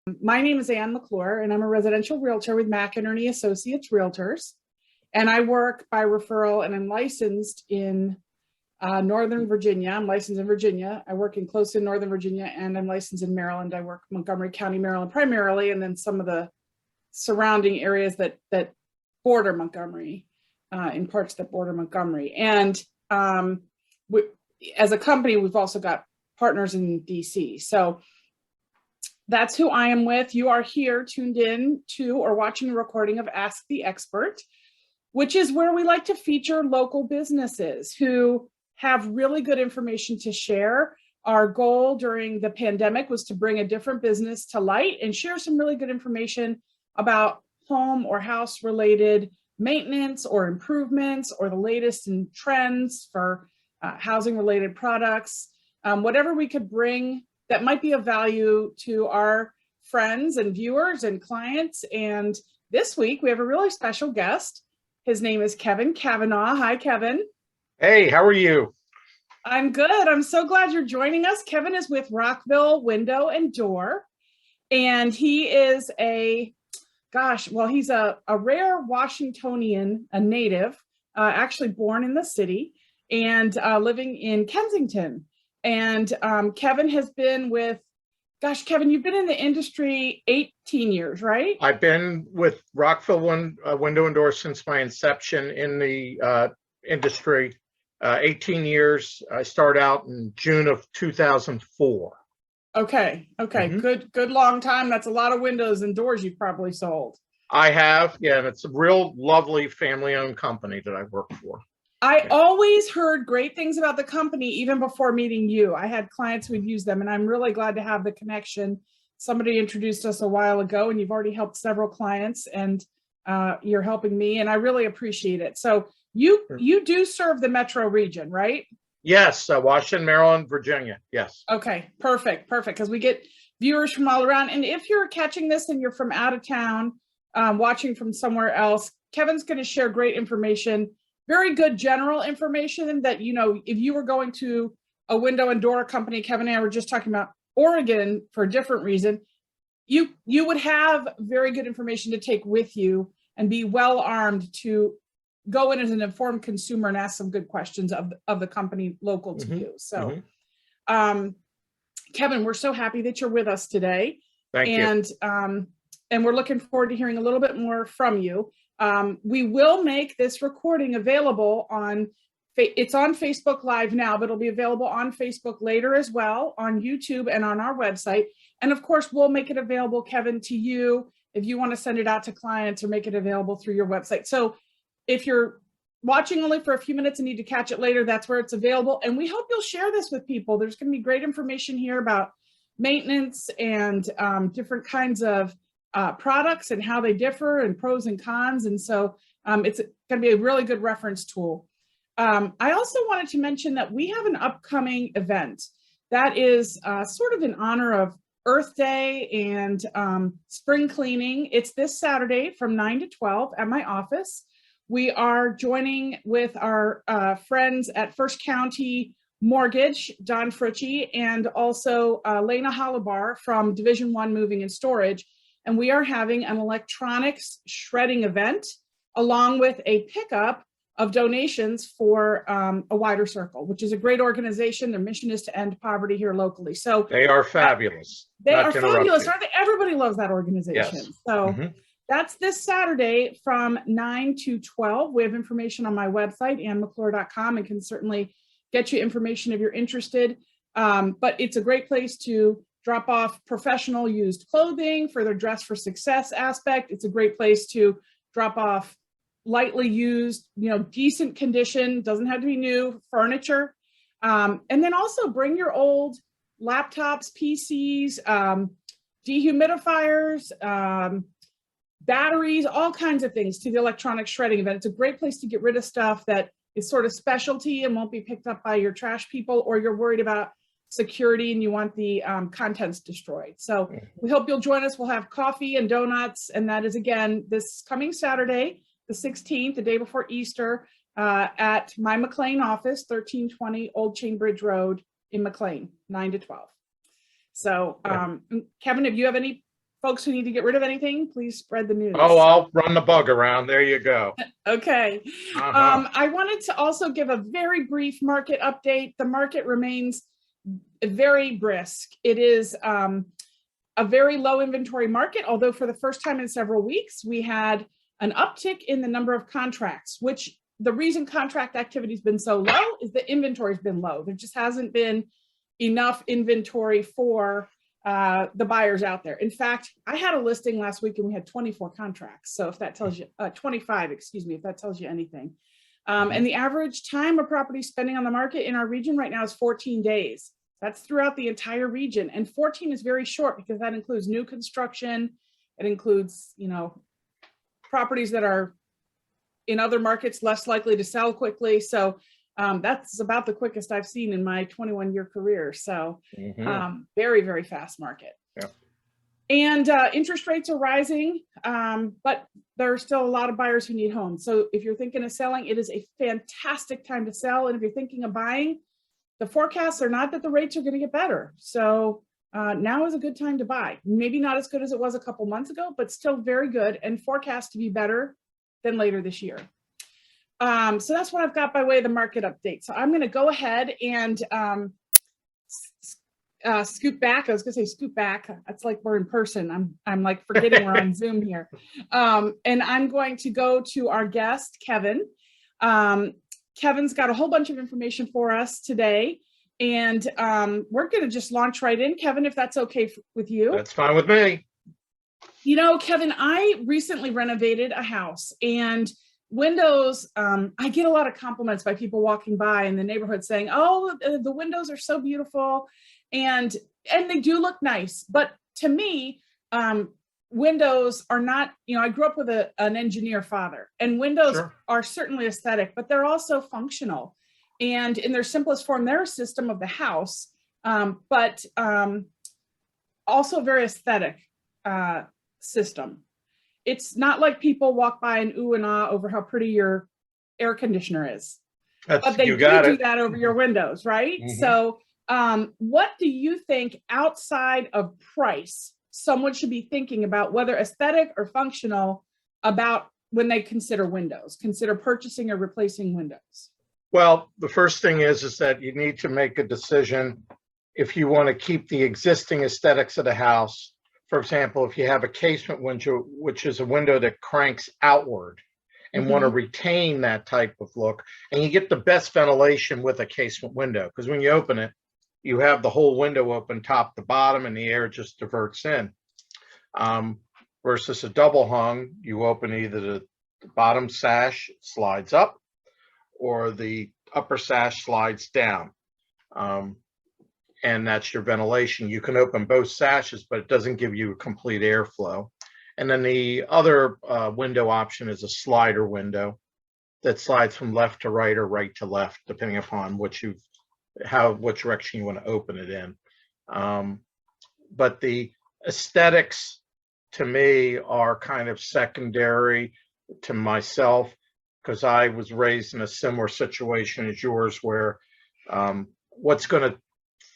My name is Ann McClure, and I'm a residential realtor with McInerney Associates Realtors. And I work by referral, and I'm licensed in Northern Virginia. I'm licensed in Virginia. I work in close in Northern Virginia, and I'm licensed in Maryland. I work Montgomery County, Maryland primarily, and then some of the surrounding areas that border Montgomery, in parts that border Montgomery. And as a company, we've also got partners in DC. So that's who I am with. You are here tuned in to or watching a recording of Ask the Expert, which is where we like to feature local businesses who have really good information to share. Our goal during the pandemic was to bring a different business to light and share some really good information about home or house related maintenance or improvements or the latest in trends for housing related products, whatever we could bring that might be of value to our friends and viewers and clients. And this week we have a really special guest. His name is Kevin Cavanagh. Hi, Kevin. Hey, how are you? I'm good. I'm so glad you're joining us. Kevin is with Rockville Window and Door, and he is he's a rare Washingtonian, a native, actually born in the city and living in Kensington. And Kevin has been with, Kevin, you've been in the industry 18 years, right? I've been with Rockville Window and Door since my inception in the industry, 18 years. I started out in June of 2004. Okay. Good long time. That's a lot of windows and doors you've probably sold. I have, yeah, and it's a real lovely family-owned company that I work for. I always heard great things about the company, even before meeting you. I had clients who'd use them, and I'm really glad to have the connection. Somebody introduced us a while ago, and you've already helped several clients, and you're helping me, and I really appreciate it. So you do serve the metro region, right? Yes, Washington, Maryland, Virginia, yes. Okay, perfect, because we get viewers from all around. And if you're catching this and you're from out of town, watching from somewhere else, Kevin's going to share great information. Very good general information that, if you were going to a window and door company, Kevin and I were just talking about Oregon for a different reason, you would have very good information to take with you and be well armed to go in as an informed consumer and ask some good questions of the company local to you. So, Kevin, we're so happy that you're with us today. Thank you. And we're looking forward to hearing a little bit more from you. We will make this recording available it's on Facebook Live now, but it'll be available on Facebook later as well, on YouTube and on our website. And of course, we'll make it available, Kevin, to you if you want to send it out to clients or make it available through your website. So if you're watching only for a few minutes and need to catch it later, that's where it's available. And we hope you'll share this with people. There's going to be great information here about maintenance and different kinds of products and how they differ and pros and cons. And so it's going to be a really good reference tool. I also wanted to mention that we have an upcoming event that is sort of in honor of Earth Day and spring cleaning. It's this Saturday from 9 to 12 at my office. We are joining with our friends at First County Mortgage, Don Fritchie, and also Lena Holibar from Division I Moving and Storage. And we are having an electronics shredding event along with a pickup of donations for a wider circle, which is a great organization. Their mission is to end poverty here locally. So they are fabulous. They are fabulous, aren't they? Everybody loves that organization. Yes. So that's this Saturday from 9 to 12. We have information on my website, annmcclure.com, and can certainly get you information if you're interested. But it's a great place to drop off professional used clothing for their dress for success aspect. It's a great place to drop off lightly used, decent condition, doesn't have to be new furniture. And then also bring your old laptops, PCs, dehumidifiers, batteries, all kinds of things to the electronic shredding event. It's a great place to get rid of stuff that is sort of specialty and won't be picked up by your trash people, or you're worried about security and you want the contents destroyed. So we hope you'll join us. We'll have coffee and donuts, and that is again this coming Saturday, the 16th, the day before Easter, at my McLean office, 1320 Old Chain Bridge Road in McLean, 9 to 12. So Kevin, if you have any folks who need to get rid of anything, please spread the news. Oh, I'll run the bug around. There you go. Okay. I wanted to also give a very brief market update. The market remains very brisk. It is a very low inventory market, although for the first time in several weeks, we had an uptick in the number of contracts, which the reason contract activity has been so low is the inventory has been low. There just hasn't been enough inventory for the buyers out there. In fact, I had a listing last week and we had 24 contracts. So if that tells you, 25, excuse me, if that tells you anything. And the average time a property spending on the market in our region right now is 14 days. That's throughout the entire region. And 14 is very short because that includes new construction. It includes, you know, properties that are in other markets less likely to sell quickly. So that's about the quickest I've seen in my 21-year career. So very, very fast market. Yeah. And interest rates are rising, but there are still a lot of buyers who need homes. So if you're thinking of selling, it is a fantastic time to sell. And if you're thinking of buying, the forecasts are not that the rates are going to get better. So now is a good time to buy. Maybe not as good as it was a couple months ago, but still very good and forecast to be better than later this year. So that's what I've got by way of the market update. So I'm going to go ahead and scoot back. I was going to say scoot back. That's like we're in person. I'm like forgetting we're on Zoom here. And I'm going to go to our guest, Kevin. Kevin's got a whole bunch of information for us today. And we're going to just launch right in. Kevin, if that's okay with you. That's fine with me. You know, Kevin, I recently renovated a house and windows, I get a lot of compliments by people walking by in the neighborhood saying, oh, the windows are so beautiful. And they do look nice. But to me, windows are not, you know, I grew up with an engineer father, and windows are certainly aesthetic, but they're also functional. And in their simplest form, they're a system of the house, but also very aesthetic system. It's not like people walk by and ooh and ah over how pretty your air conditioner is. But they do that over your windows, right? So what do you think outside of price someone should be thinking about, whether aesthetic or functional, about when they consider windows, consider purchasing or replacing windows? Well, the first thing is that you need to make a decision if you want to keep the existing aesthetics of the house. For example, if you have a casement window, which is a window that cranks outward, and want to retain that type of look, and you get the best ventilation with a casement window, because when you open it, you have the whole window open top to bottom and the air just diverts in. Versus a double hung, you open either the bottom sash slides up or the upper sash slides down. And that's your ventilation. You can open both sashes, but it doesn't give you a complete airflow. And then the other window option is a slider window that slides from left to right or right to left, depending upon what direction you want to open it in. But the aesthetics to me are kind of secondary to myself, because I was raised in a similar situation as yours, where what's going to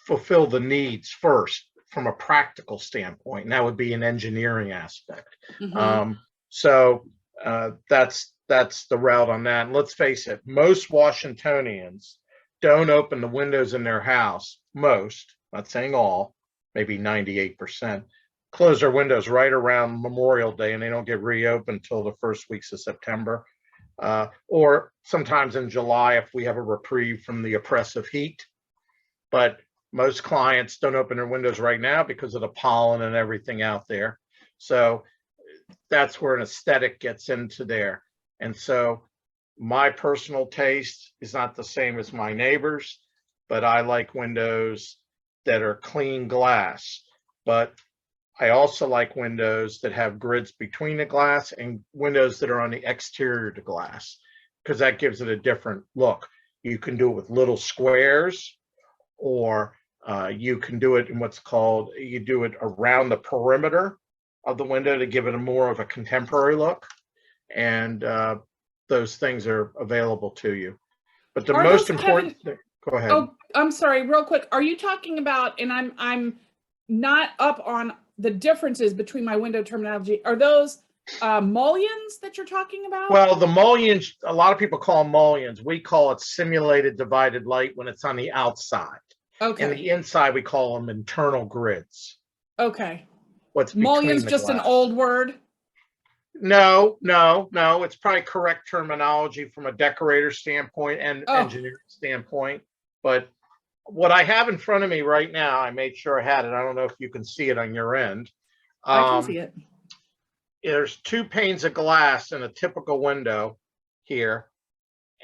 fulfill the needs first from a practical standpoint, and that would be an engineering aspect. So that's the route on that. And let's face it, most Washingtonians don't open the windows in their house. Most, not saying all, maybe 98%, close their windows right around Memorial Day, and they don't get reopened until the first weeks of September, or sometimes in July if we have a reprieve from the oppressive heat. But most clients don't open their windows right now because of the pollen and everything out there. So that's where an aesthetic gets into there. And so my personal taste is not the same as my neighbors, but I like windows that are clean glass. But I also like windows that have grids between the glass and windows that are on the exterior to glass, because that gives it a different look. You can do it with little squares, or you can do it in what's called, you do it around the perimeter of the window to give it a more of a contemporary look. And those things are available to you. But the most important thing, go ahead. Oh, I'm sorry, real quick. Are you talking about, and I'm not up on the differences between my window terminology. Are those mullions that you're talking about? Well, the mullions, a lot of people call them mullions. We call it simulated divided light when it's on the outside. Okay. In the inside, we call them internal grids. Okay. What's Mullions between the just glass. an old word? No. It's probably correct terminology from a decorator standpoint and engineering standpoint. But what I have in front of me right now, I made sure I had it. I don't know if you can see it on your end. I can see it. There's 2 panes of glass in a typical window here,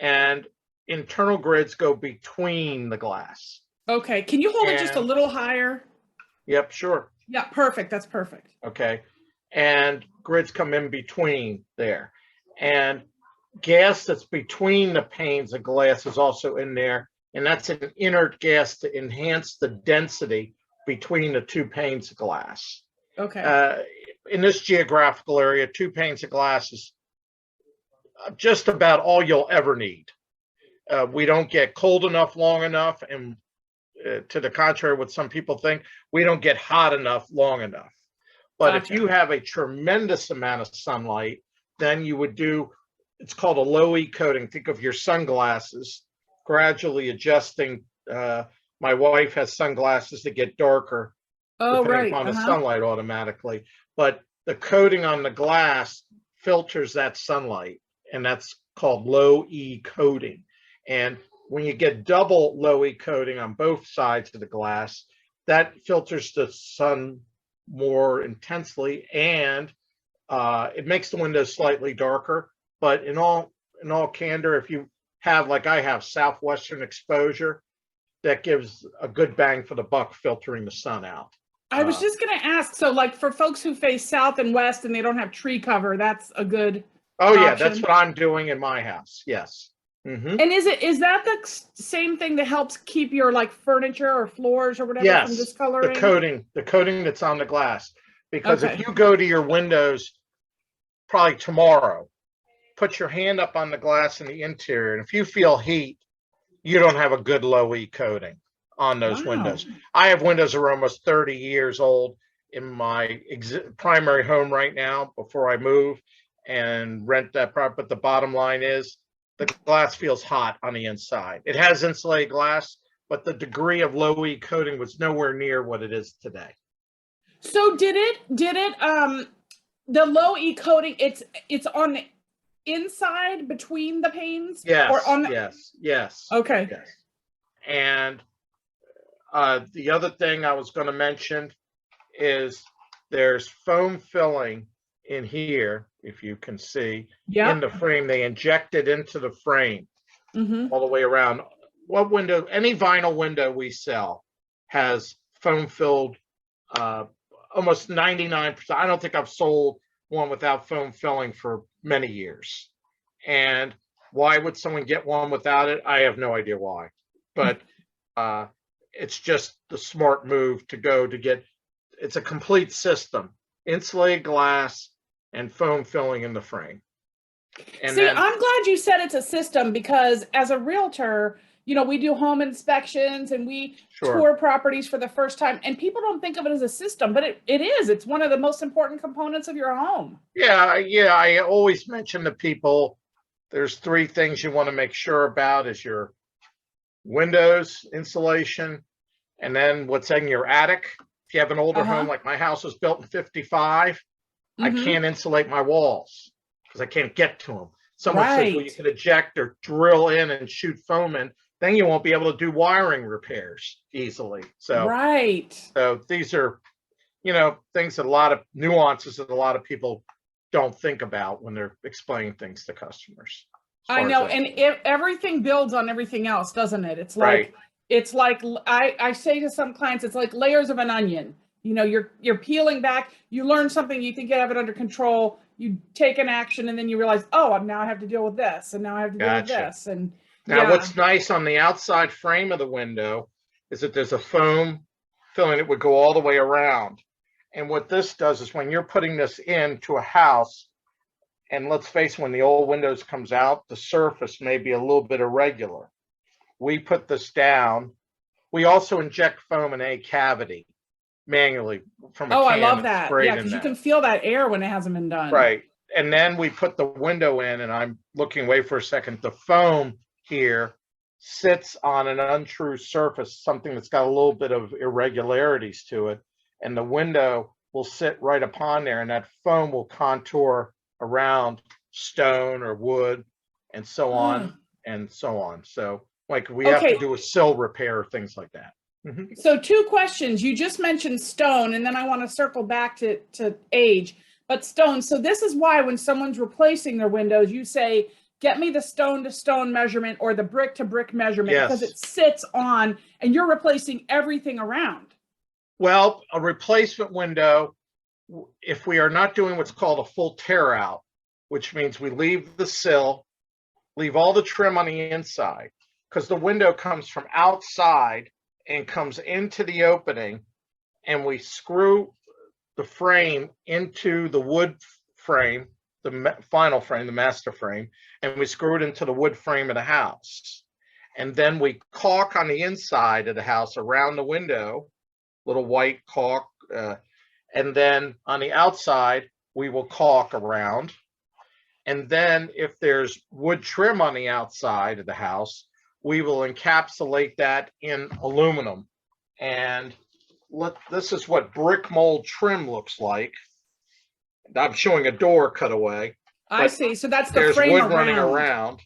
and internal grids go between the glass. Okay. Can you hold it just a little higher? Yep, sure. Yeah, perfect. That's perfect. Okay. And grids come in between there. And gas that's between the panes of glass is also in there. And that's an inert gas to enhance the density between the 2 panes of glass. Okay. In this geographical area, 2 panes of glass is just about all you'll ever need. We don't get cold enough long enough, and to the contrary, what some people think, we don't get hot enough long enough. But Gotcha. if you have a tremendous amount of sunlight, then you would do, it's called a low E coating. Think of your sunglasses, gradually adjusting. My wife has sunglasses that get darker depending upon the sunlight automatically. But the coating on the glass filters that sunlight, and that's called low E coating. And when you get double low E coating on both sides of the glass, that filters the sun more intensely, and it makes the windows slightly darker. But in all candor, if you have, like I have, southwestern exposure, that gives a good bang for the buck filtering the sun out. I was just going to ask, so like for folks who face south and west and they don't have tree cover, that's a good yeah, that's what I'm doing in my house. Yes. Mm-hmm. And is that the same thing that helps keep your like furniture or floors or whatever from discoloring? The coating that's on the glass. Because if you go to your windows probably tomorrow, put your hand up on the glass in the interior, and if you feel heat, you don't have a good low E coating on those windows. I have windows that are almost 30 years old in my primary home right now before I move and rent that property. But the bottom line is the glass feels hot on the inside. It has insulated glass, but the degree of low E coating was nowhere near what it is today. So did it the low E coating, it's on the inside between the panes? Yes. Or on the... Yes. Okay. Yes. And the other thing I was going to mention is there's foam filling in here, if you can see, in the frame. They inject it into the frame all the way around. What window, any vinyl window we sell has foam filled, almost 99%. I don't think I've sold one without foam filling for many years. And why would someone get one without it? I have no idea why, but it's just the smart move to get. It's a complete system: insulated glass and foam filling in the frame. And see, I'm glad you said it's a system, because as a realtor, you know, we do home inspections and we tour properties for the first time, and people don't think of it as a system, but it is. It's one of the most important components of your home. Yeah. I always mention to people, there's 3 things you want to make sure about: is your windows insulation, and then what's in your attic. If you have an older home, like my house was built in 55, I can't insulate my walls because I can't get to them. Someone says, well, you can eject or drill in and shoot foam in, then you won't be able to do wiring repairs easily. So, so these are, you know, things that a lot of nuances that a lot of people don't think about when they're explaining things to customers. I know, and everything builds on everything else, doesn't it? It's like I say to some clients, it's like layers of an onion. You know, you're peeling back. You learn something, you think you have it under control. You take an action, and then you realize, oh, now I have to deal with this, and now I have to deal with this. And now, what's nice on the outside frame of the window is that there's a foam filling that would go all the way around. And what this does is when you're putting this into a house, and let's face it, when the old windows comes out, the surface may be a little bit irregular. We put this down. We also inject foam in a cavity. manually from a Oh, I can love and that. sprayed Yeah, in because you that. can feel that air when it hasn't been done. Right. And then we put the window in, and I'm looking away for a second. The foam here sits on an untrue surface, something that's got a little bit of irregularities to it. And the window will sit right upon there, and that foam will contour around stone or wood and so on and so on. So, like, we have to Okay, do a sill repair, things like that. Mhm. so two questions. You just mentioned stone, and then I want to circle back to age, but stone. So this is why when someone's replacing their windows, you say, get me the stone to stone measurement or the brick to brick measurement, because Yes. it sits on and you're replacing everything around. Well, a replacement window, if we are not doing what's called a full tear out, which means we leave the sill, leave all the trim on the inside, because the window comes from outside and comes into the opening, and we screw the frame into the wood frame, the final frame, the master frame, and we screw it into the wood frame of the house. And then we caulk on the inside of the house around the window, little white caulk. And then on the outside, we will caulk around. And then if there's wood trim on the outside of the house, we will encapsulate that in aluminum. And this is what brick mold trim looks like. I'm showing a door cutaway. I see. So that's the There's frame wood running around. around,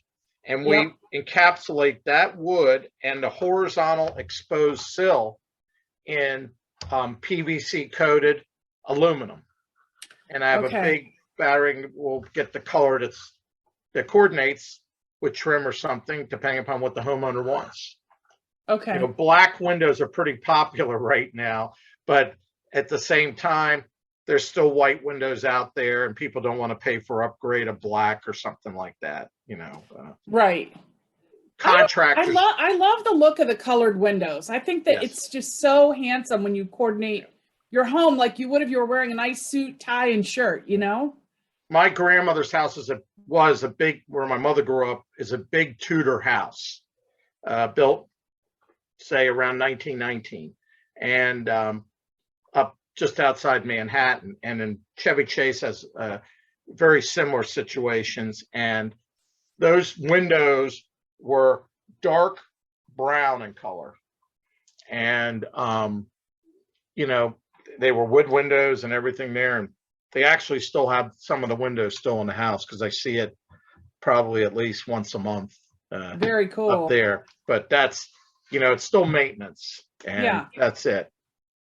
and we encapsulate that wood and the horizontal exposed sill in PVC coated aluminum. And I have a big battery. We'll get the color that coordinates with trim or something, depending upon what the homeowner wants. Okay. You know, black windows are pretty popular right now, but at the same time, there's still white windows out there, and people don't want to pay for upgrade of black or something like that. You know, right. Contractors. I love the look of the colored windows. I think that it's just so handsome when you coordinate your home like you would if you were wearing a nice suit, tie, and shirt, you know? My grandmother's house was a big, where my mother grew up, is a big Tudor house, built, say, around 1919, and up just outside Manhattan. And then Chevy Chase has very similar situations. And those windows were dark brown in color. And, you know, they were wood windows and everything there. And they actually still have some of the windows still in the house, because I see it probably at least once a month. Very cool. Up there. But that's, you know, it's still maintenance. And that's it.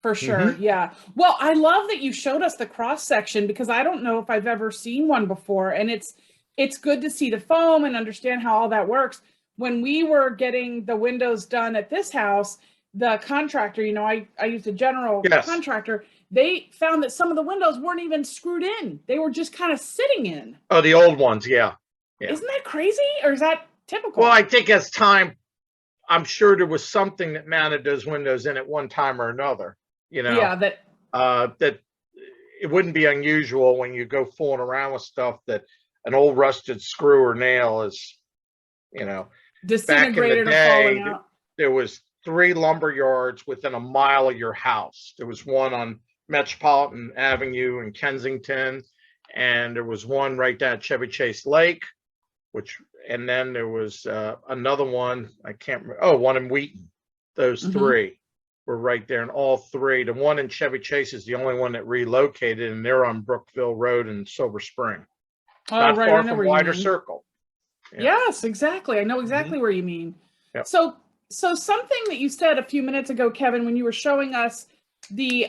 For sure. Yeah. Well, I love that you showed us the cross section, because I don't know if I've ever seen one before. And it's good to see the foam and understand how all that works. When we were getting the windows done at this house, the contractor, you know, I used a general contractor. They found that some of the windows weren't even screwed in. They were just kind of sitting in. Oh, the old ones. Yeah. Isn't that crazy? Or is that typical? Well, I think as time, I'm sure there was something that mounted those windows in at one time or another. You know, that it wouldn't be unusual when you go fooling around with stuff that an old rusted screw or nail is, you know, disintegrated back in the day, or falling out. There was 3 lumber yards within a mile of your house. There was one on Metropolitan Avenue in Kensington, and there was one right down at Chevy Chase Lake, and then there was another one, I can't remember, one in Wheaton. Those 3 were right there, and all 3. The one in Chevy Chase is the only one that relocated, and they're on Brookville Road in Silver Spring. Not far from Wider Circle. Yes, exactly. I know exactly where you mean. Yep. So something that you said a few minutes ago, Kevin, when you were showing us the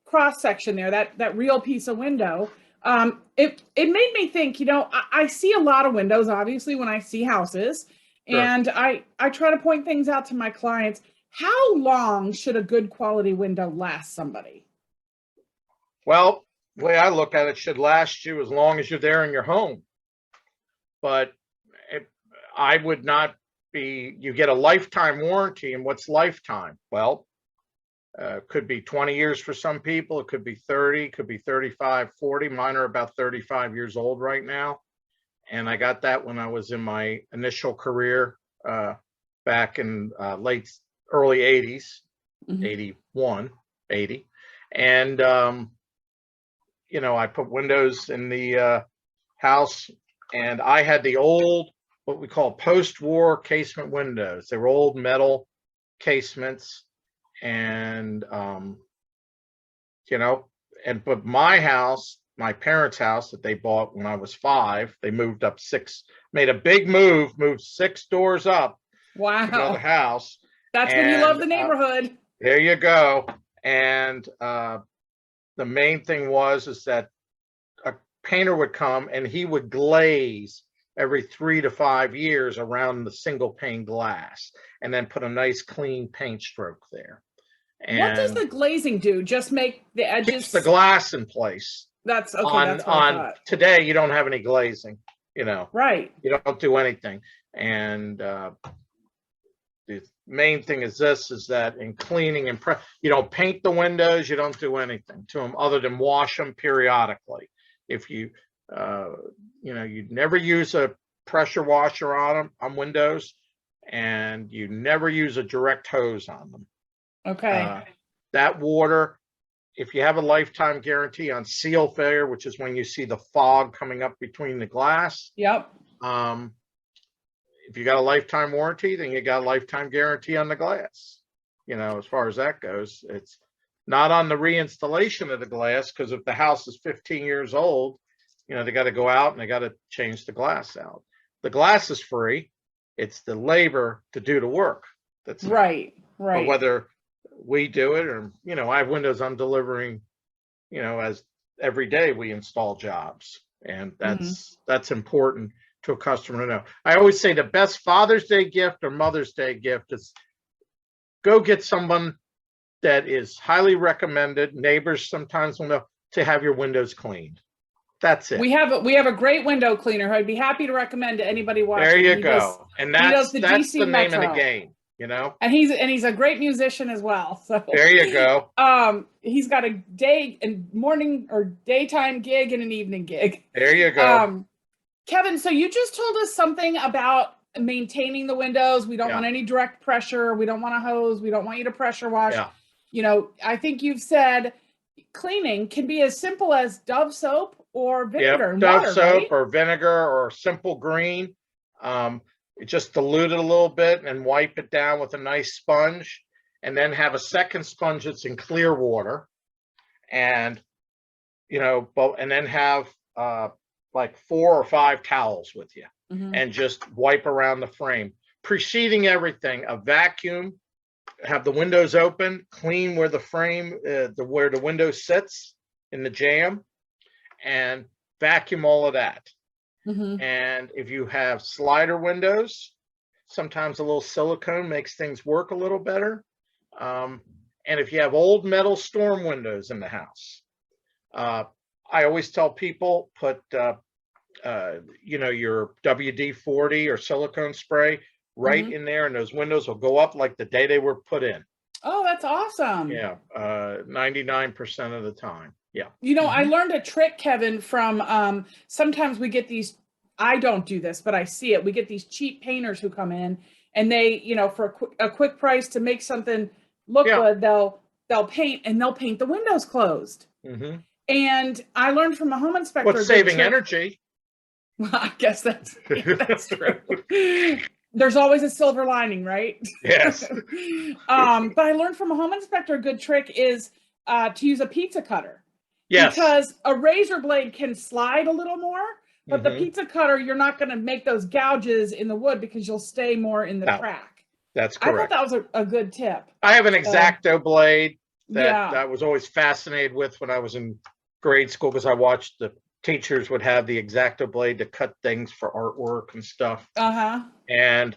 cross section there, that real piece of window, it made me think, you know, I see a lot of windows, obviously, when I see houses. Sure. And I try to point things out to my clients. How long should a good quality window last somebody? Well, the way I look at it, should last you as long as you're there in your home. But I would not be, you get a lifetime warranty. And what's lifetime? Well, could be 20 years for some people. It could be 30, could be 35, 40. Mine are about 35 years old right now. And I got that when I was in my initial career back in early 80s. Mhm. 81, 80. And, you know, I put windows in the house, and I had the old, what we call post-war casement windows. They were old metal casements, and, you know, but my house, my parents' house that they bought when I was 5, they moved up 6, made a big move, moved 6 doors up to another Wow. house. That's when you love And the neighborhood. there you go. And the main thing was is that a painter would come and he would glaze every 3 to 5 years around the single pane glass, and then put a nice clean paint stroke there. What does And the glazing do? Just make the keeps the edges? glass in place. That's okay. On That's what I thought. today, you don't have any glazing, you know, Right. you don't do anything. And the main thing is this, is that in cleaning and you don't paint the windows, you don't do anything to them other than wash them periodically. If you you know, you never use a pressure washer on them, on windows, and you never use a direct hose on them. Okay. That water, if you have a lifetime guarantee on seal failure, which is when you see the fog coming up between the glass, Yep. if you got a lifetime warranty, then you got a lifetime guarantee on the glass. You know, as far as that goes, it's not on the reinstallation of the glass, because if the house is 15 years old, you know, they got to go out and they got to change the glass out. The glass is free. It's the labor to do the work that's not. Right. But Right. whether we do it or, you know, I have windows I'm delivering, you know, as every day we install jobs, and that's important to a customer to know. I always say the best Father's Day gift or Mother's Day gift is go get someone that is highly recommended. Neighbors sometimes will know, to have your windows cleaned. That's it. We have a great window cleaner who I'd be happy to recommend to anybody watching. There you He go. And does the that's DC the name of the Metro. game, you know? And he's a great musician as well. So There you go. He's got a day and morning or daytime gig and an evening gig. There you go. Kevin, so you just told us something about maintaining the windows. We don't want any direct pressure. We don't want a hose. We don't want you to pressure wash. Yeah. You know, I think you've said cleaning can be as simple as Dove soap or vinegar and Dove water, soap right? or vinegar or simple green. Just dilute it a little bit and wipe it down with a nice sponge, and then have a second sponge that's in clear water, and, you know, and then have like 4 or 5 towels with you, and just wipe around the frame. Preceding everything, a vacuum, have the windows open, clean where the frame, where the window sits in the jamb, and vacuum all of that. And if you have slider windows, sometimes a little silicone makes things work a little better. And if you have old metal storm windows in the house, I always tell people, put you know, your WD-40 or silicone spray right in there, and those windows will go up like the day they were put in. Oh, that's awesome. Yeah, 99% of the time. Yeah. You know, I learned a trick, Kevin, from sometimes we get these, I don't do this, but I see it. We get these cheap painters who come in, and they, you know, for a quick price to make something look good, they'll paint, and they'll paint the windows closed. And I learned from a home inspector. What's saving energy? Well, I guess that's true. There's always a silver lining, right? Yes. But I learned from a home inspector, a good trick is to use a pizza cutter. Yes. Because a razor blade can slide a little more, but the pizza cutter, you're not going to make those gouges in the wood because you'll stay more in the crack. That's I correct. thought that was a good tip. I have an X-Acto blade that I was always fascinated with when I was in grade school, because I watched the teachers would have the X-Acto blade to cut things for artwork and stuff. And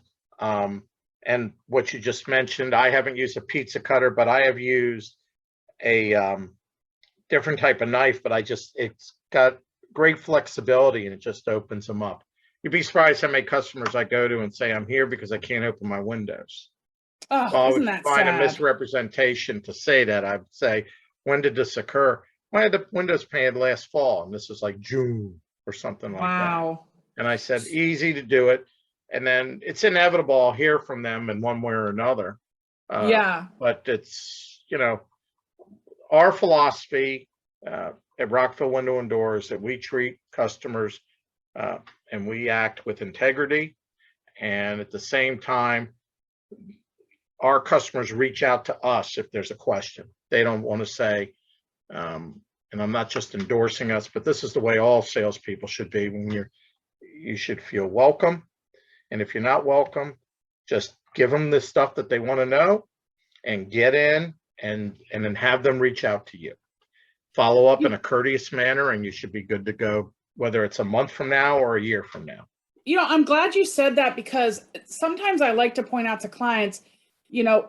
what you just mentioned, I haven't used a pizza cutter, but I have used a different type of knife, but it's got great flexibility, and it just opens them up. You'd be surprised how many customers I go to and say, I'm here because I can't open my windows. Oh, so I isn't would that find sad? a misrepresentation to say that. I would say, when did this occur? I had the windows painted last fall, and this is like June or something like that. And I said, easy to do it. And then it's inevitable I'll hear from them in one way or another. Yeah. But it's, our philosophy at Rockville Window and Doors that we treat customers and we act with integrity. And at the same time, our customers reach out to us if there's a question. They don't want to say, and I'm not just endorsing us, but this is the way all salespeople should be. You should feel welcome. And if you're not welcome, just give them the stuff that they want to know and get in and then have them reach out to you. Follow up in a courteous manner and you should be good to go, whether it's a month from now or a year from now. I'm glad you said that, because sometimes I like to point out to clients,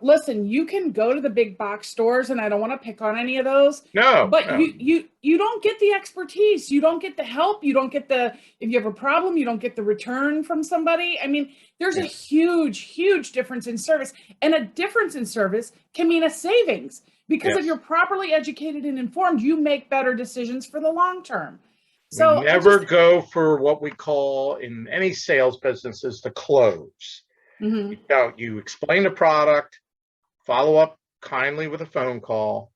listen, you can go to the big box stores, and I don't want to pick on any of those. But you don't get the expertise. You don't get the help. You don't get if you have a problem, you don't get the return from somebody. I mean, there's a huge, huge difference in service, and a difference in service can mean a savings, because if you're properly educated and informed, you make better decisions for the long term. So we never go for what we call in any sales businesses the close. You explain the product, follow up kindly with a phone call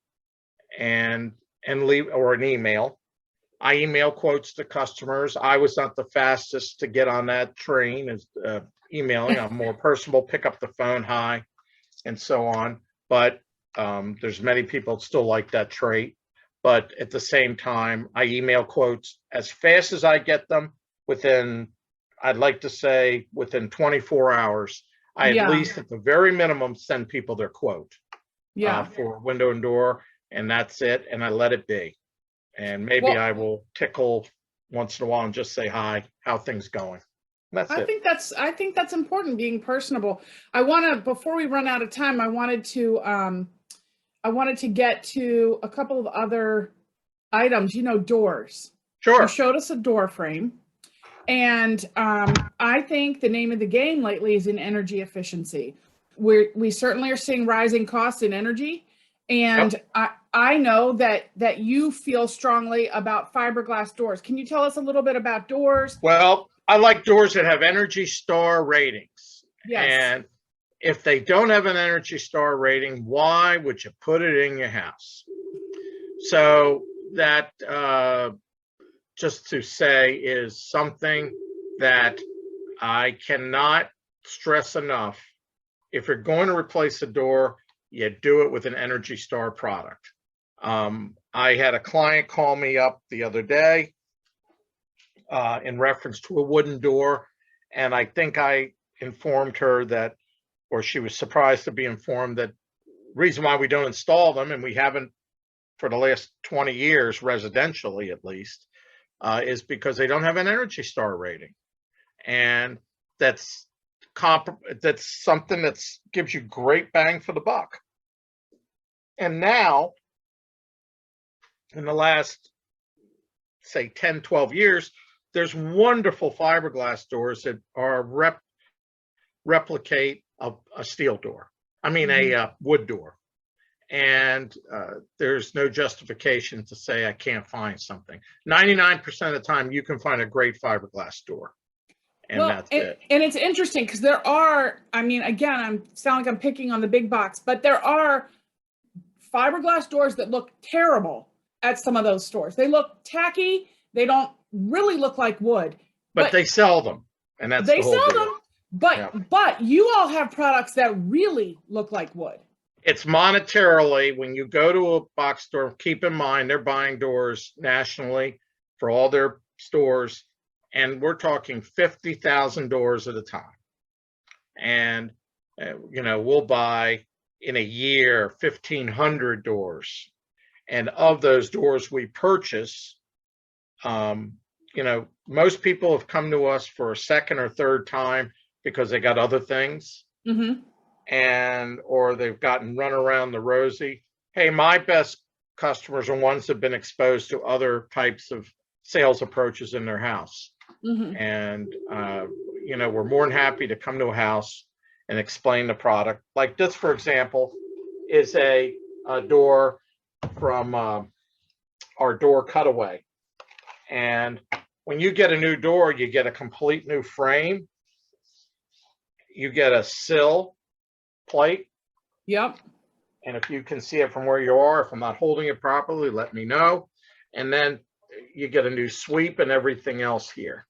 and leave, or an email. I email quotes to customers. I was not the fastest to get on that train as emailing. I'm more personable, pick up the phone, hi, and so on. But there's many people that still like that trait. But at the same time, I email quotes as fast as I get them I'd like to say within 24 hours. I at least at the very minimum send people their quote for window and door, and that's it. And I let it be. And maybe I will tickle once in a while and just say, hi, how things going? That's it. I think that's important, being personable. Before we run out of time, I wanted to get to a couple of other items, doors. Sure. You showed us a door frame. And I think the name of the game lately is in energy efficiency. We certainly are seeing rising costs in energy. And I know that you feel strongly about fiberglass doors. Can you tell us a little bit about doors? Well, I like doors that have Energy Star ratings. Yes. And if they don't have an Energy Star rating, why would you put it in your house? So that just to say is something that I cannot stress enough. If you're going to replace a door, you do it with an Energy Star product. I had a client call me up the other day in reference to a wooden door, and I think I informed her that, or she was surprised to be informed that reason why we don't install them, and we haven't for the last 20 years, residentially at least, is because they don't have an Energy Star rating. And that's something that gives you great bang for the buck. And now, in the last, say, 10, 12 years, there's wonderful fiberglass doors that are replicate a steel door. I mean, a wood door. And there's no justification to say I can't find something. 99% of the time, you can find a great fiberglass door. And that's it. And it's interesting because there are, I mean, again, I'm sound like I'm picking on the big box, but there are fiberglass doors that look terrible at some of those stores. They look tacky. They don't really look like wood. But they sell them. And that's the whole deal. They sell them. But you all have products that really look like wood. It's monetarily, when you go to a box store, keep in mind they're buying doors nationally for all their stores, and we're talking 50,000 doors at a time. And, we'll buy in a year 1,500 doors. And of those doors we purchase, most people have come to us for a second or third time because they got other things. Mm-hmm. Or they've gotten run around the rosy. Hey, my best customers are ones that have been exposed to other types of sales approaches in their house. Mm-hmm. And, we're more than happy to come to a house and explain the product. Like this, for example, is a door from our door cutaway. And when you get a new door, you get a complete new frame. You get a sill plate. Yep. And if you can see it from where you are, if I'm not holding it properly, let me know. And then you get a new sweep and everything else here.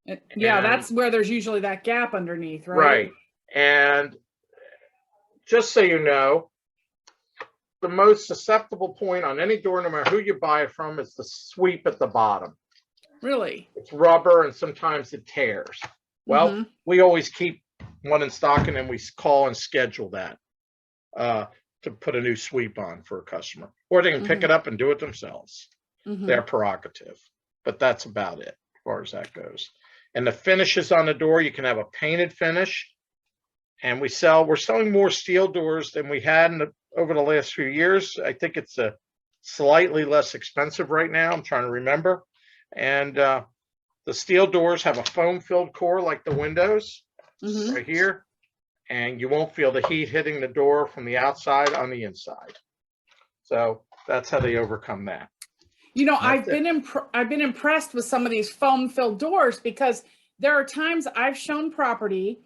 Yeah, And- that's where there's usually that gap underneath, right? Right. And just so you know, the most susceptible point on any door, no matter who you buy it from, is the sweep at the bottom. Really? It's rubber and sometimes it tears. Well, we always keep one in stock and then we call and schedule that to put a new sweep on for a customer. Or they can pick it up and do it themselves. Their prerogative. But that's about it as far as that goes. And the finishes on the door, you can have a painted finish. And we're selling more steel doors than we had over the last few years. I think it's a slightly less expensive right now. I'm trying to remember. And the steel doors have a foam filled core like the windows right here. And you won't feel the heat hitting the door from the outside on the inside. So that's how they overcome that. You know, I've been impressed with some of these foam filled doors, because there are times I've shown property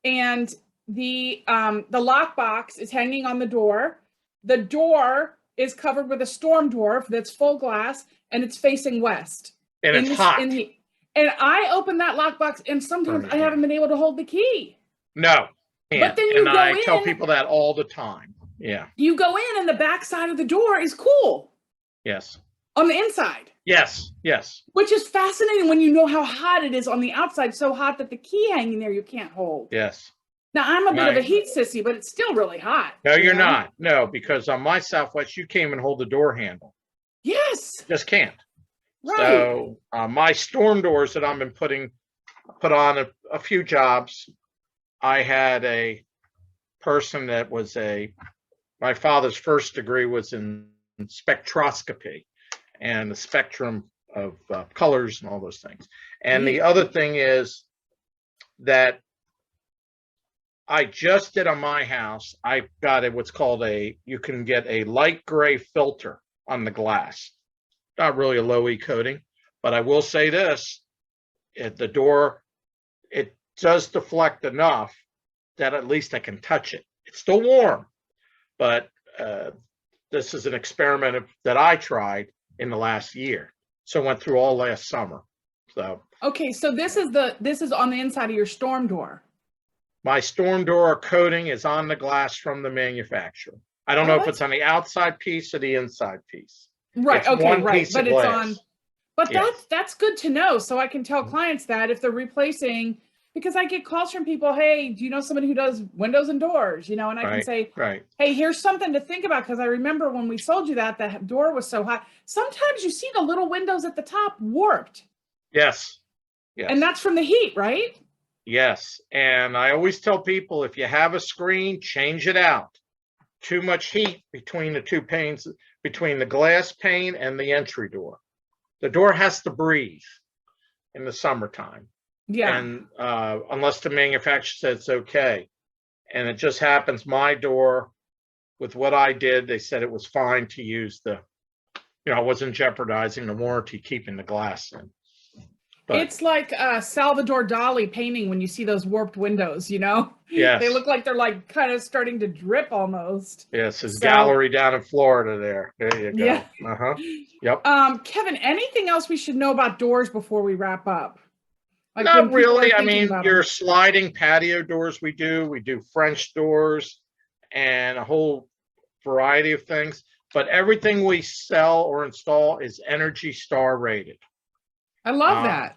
and the lockbox is hanging on the door. The door is covered with a storm door that's full glass and it's facing west. And it's hot. And I open that lockbox and sometimes I haven't been able to hold the key. No. But then you go in. I tell people that all the time. Yeah. You go in and the back side of the door is cool. Yes. On the inside. Yes. Yes. Which is fascinating when you know how hot it is on the outside. So hot that the key hanging there you can't hold. Yes. Now, I'm a bit of a heat sissy, but it's still really hot. No, you're not. No, because on my Southwest, you can't even hold the door handle. Yes. Just can't. Right. So my storm doors that I've been put on a few jobs, I had a person that was my father's first degree was in spectroscopy and the spectrum of colors and all those things. And the other thing is that I just did on my house, I got what's called you can get a light gray filter on the glass. Not really a low-E coating, but I will say this, the door, it does deflect enough that at least I can touch it. It's still warm, but this is an experiment that I tried in the last year. So went through all last summer. So okay, so this is on the inside of your storm door. My storm door coating is on the glass from the manufacturer. I don't know if it's on the outside piece or the inside piece. Right. It's okay. Right. Piece but of it's glass. on. But that's good to know. So I can tell clients that if they're replacing, because I get calls from people, hey, do you know somebody who does windows and doors? And I can say, hey, here's something to think about. Because I remember when we sold you that the door was so hot. Sometimes you see the little windows at the top warped. Yes. Yes. And that's from the heat, right? Yes. And I always tell people, if you have a screen, change it out. Too much heat between the two panes, between the glass pane and the entry door. The door has to breathe in the summertime. Yeah. And unless the manufacturer says it's okay. And it just happens, my door, with what I did, they said it was fine to use I wasn't jeopardizing the warranty keeping the glass in. But it's like Salvador Dali painting when you see those warped windows, Yes. They look like they're like kind of starting to drip almost. Yes, his gallery down in Florida there. There you go. Yeah. Yep. Kevin, anything else we should know about doors before we wrap up? Like not really. I mean, your sliding patio doors we do French doors and a whole variety of things. But everything we sell or install is ENERGY STAR rated. I love that.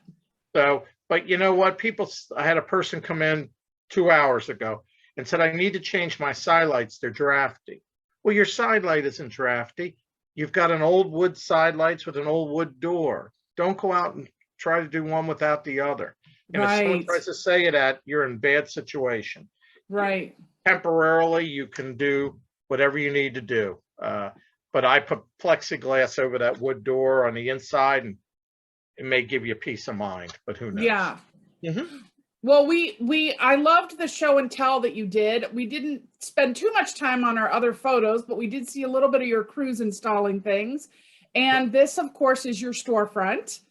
So, but you know what? I had a person come in 2 hours ago and said, I need to change my side lights. They're drafty. Well, your side light isn't drafty. You've got an old wood side lights with an old wood door. Don't go out and try to do one without the other. And if someone tries to say that, you're in a bad situation. Right. Temporarily, you can do whatever you need to do. But I put plexiglass over that wood door on the inside, and it may give you peace of mind, but who knows? Yeah. Well, I loved the show and tell that you did. We didn't spend too much time on our other photos, but we did see a little bit of your crews installing things. And this, of course, is your storefront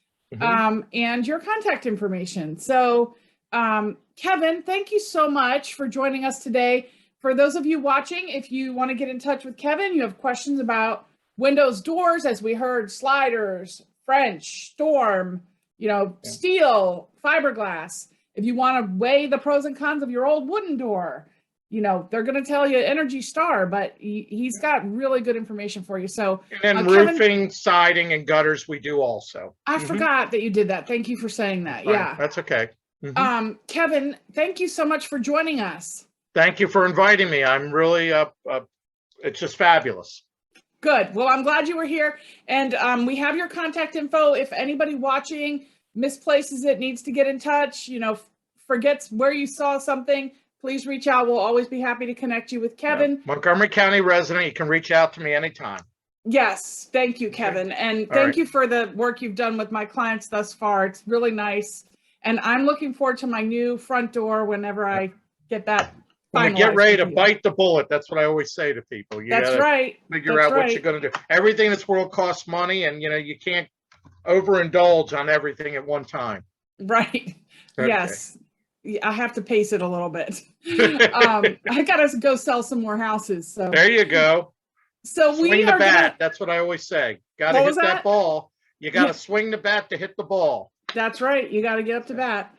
and your contact information. So, Kevin, thank you so much for joining us today. for those of you watching, if you want to get in touch with Kevin, you have questions about windows, doors, as we heard, sliders, French, storm, steel, fiberglass. If you want to weigh the pros and cons of your old wooden door, they're going to tell you Energy Star, but he's got really good information for you. So, and then roofing, siding, and gutters we do also. I forgot that you did that. Thank you for saying that. Yeah, that's okay. Kevin, thank you so much for joining us. Thank you for inviting me. I'm really it's just fabulous. Good. Well, I'm glad you were here, and we have your contact info. If anybody watching misplaces it, needs to get in touch, forgets where you saw something, please reach out. We'll always be happy to connect you with Kevin. Montgomery County resident, you can reach out to me anytime. Yes. Thank you, Kevin. And thank you for the work you've done with my clients thus far. It's really nice. And I'm looking forward to my new front door whenever I get that finalized. Get ready to bite the bullet. That's what I always say to people. That's right. Figure out what you're going to do. Everything in this world costs money, and you can't overindulge on everything at one time. Right. Okay. Yes. I have to pace it a little bit. I gotta go sell some more houses. So there you go. So swing the bat. That's what I always say. Got to hit that ball. You got to swing the bat to hit the ball. That's right. You got to get up to bat.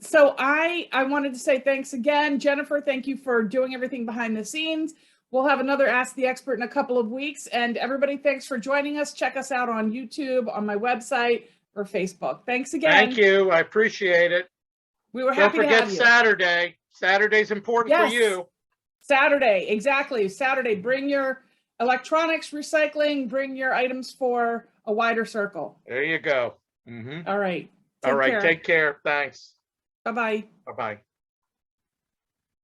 So I wanted to say thanks again, Jennifer. Thank you for doing everything behind the scenes. We'll have another Ask the Expert in a couple of weeks. And everybody, thanks for joining us. Check us out on YouTube, on my website, or Facebook. Thanks again. Thank you. I appreciate it. We were happy to have you. Don't forget Saturday. Saturday's important for you. Saturday, exactly. Saturday, bring your electronics, recycling, bring your items for a wider circle. There you go. All right. Take care. Thanks. Bye-bye. Bye-bye.